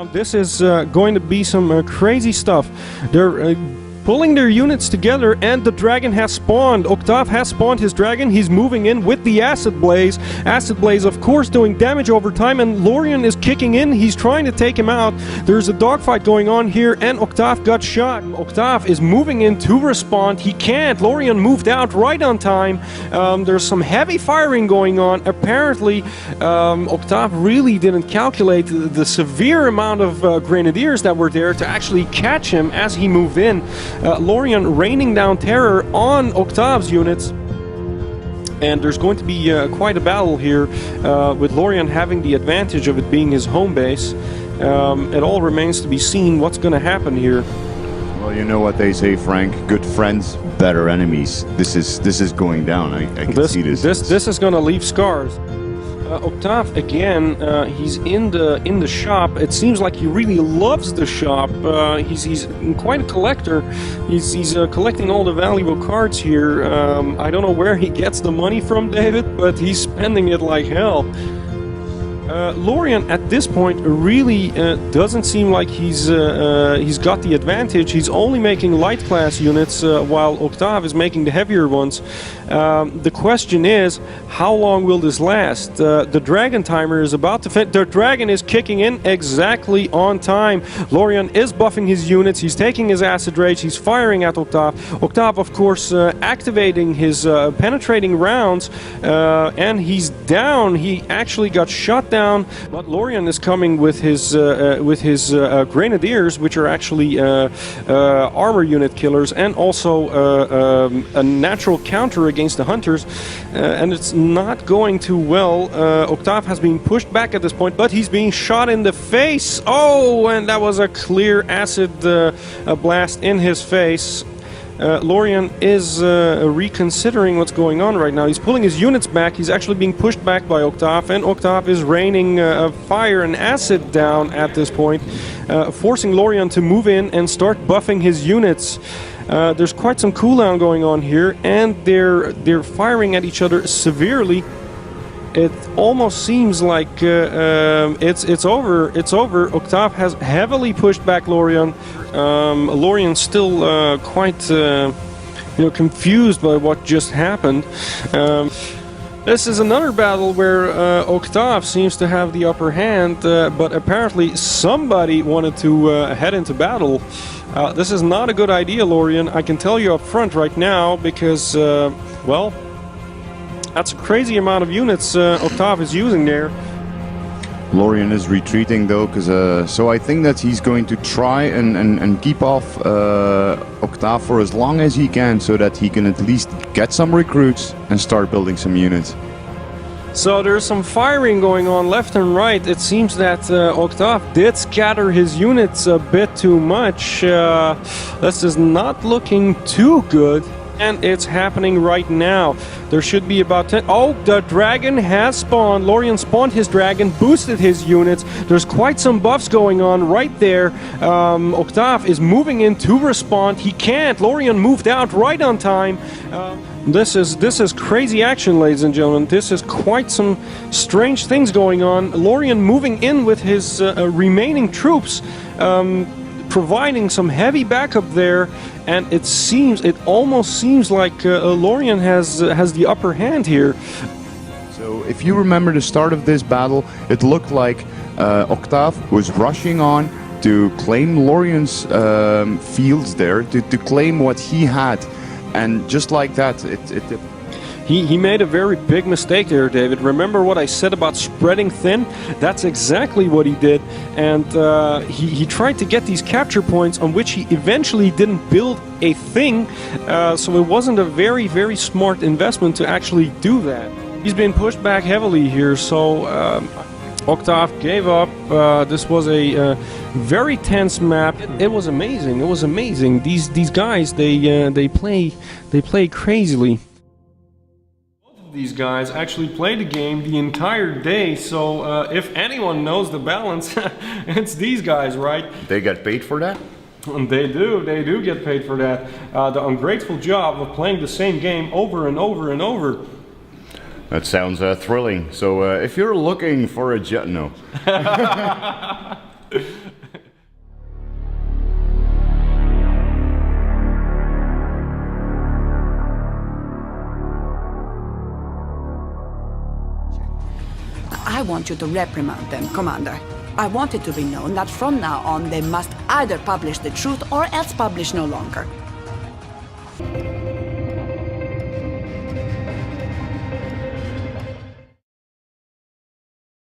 This is going to be some crazy stuff. They're pulling their units together, and the dragon has spawned. Octave has spawned his dragon. He's moving in with the Acid Blaze. Acid Blaze, of course, doing damage over time, and Lorien is kicking in. He's trying to take him out. There's a dogfight going on here, and Octave got shot. Octave is moving in to respond. He can't. Lorien moved out right on time. There's some heavy firing going on. Apparently, Octave really didn't calculate the severe amount of grenadiers that were there to actually catch him as he moved in. Lorien raining down terror on Octave's units, and there's going to be quite a battle here with Lorien having the advantage of it being his home base. It all remains to be seen what's going to happen here. Well, you know what they say, Frank. Good friends, better enemies. This is going down. I can see this. This is going to leave scars. Octave again, he's in the shop. It seems like he really loves the shop. He's quite a collector. He's collecting all the valuable cards here. I don't know where he gets the money from, David, but he's spending it like hell. Lorien at this point really doesn't seem like he's got the advantage. He's only making light class units while Octave is making the heavier ones. The question is, how long will this last? The dragon timer is about to finish. The dragon is kicking in exactly on time. Lorien is buffing his units. He's taking his acid rage. He's firing at Octave. Octave, of course, activating his penetrating rounds, and he's down. He actually got shot down, but Lorien is coming with his grenadiers, which are actually armor unit killers, and also a natural counter against the hunters, and it's not going too well. Octave has been pushed back at this point, but he's being shot in the face. Oh, and that was a clear acid blast in his face. Lorien is reconsidering what's going on right now. He's pulling his units back. He's actually being pushed back by Octave, and Octave is raining fire and acid down at this point, forcing Lorien to move in and start buffing his units. There's quite some cooldown going on here, and they're firing at each other severely. It almost seems like it's over. It's over. Octave has heavily pushed back Lorien. Lorien's still quite confused by what just happened. This is another battle where Octave seems to have the upper hand, but apparently somebody wanted to head into battle. This is not a good idea, Lorien. I can tell you up front right now, because, well, that's a crazy amount of units Octave is using there. Lorien is retreating though, because so I think that he's going to try and keep off Octave for as long as he can, so that he can at least get some recruits and start building some units. So there's some firing going on left and right. It seems that Octave did scatter his units a bit too much. This is not looking too good. And it's happening right now. There should be about 10. Oh, the dragon has spawned. Lorien spawned his dragon, boosted his units. There's quite some buffs going on right there. Octave is moving in to respond. He can't. Lorien moved out right on time. This is crazy action, ladies and gentlemen. This is quite some strange things going on. Lorien moving in with his remaining troops, providing some heavy backup there, and it almost seems like Lorien has the upper hand here. So if you remember the start of this battle, it looked like Octave was rushing on to claim Lorien's fields there, to claim what he had, and just like that, He made a very big mistake there, David. Remember what I said about spreading thin? That's exactly what he did. And he tried to get these capture points on which he eventually didn't build a thing. So it wasn't a very, very smart investment to actually do that. He's been pushed back heavily here, so Octave gave up. This was a very tense map. It was amazing. It was amazing. These guys, they play crazily. These guys actually played the game the entire day, so if anyone knows the balance, it's these guys, right? They get paid for that? They do get paid for that. The ungrateful job of playing the same game over and over and over. That sounds thrilling. So if you're looking for a no. I want you to reprimand them, Commander. I want it to be known that from now on they must either publish the truth or else publish no longer.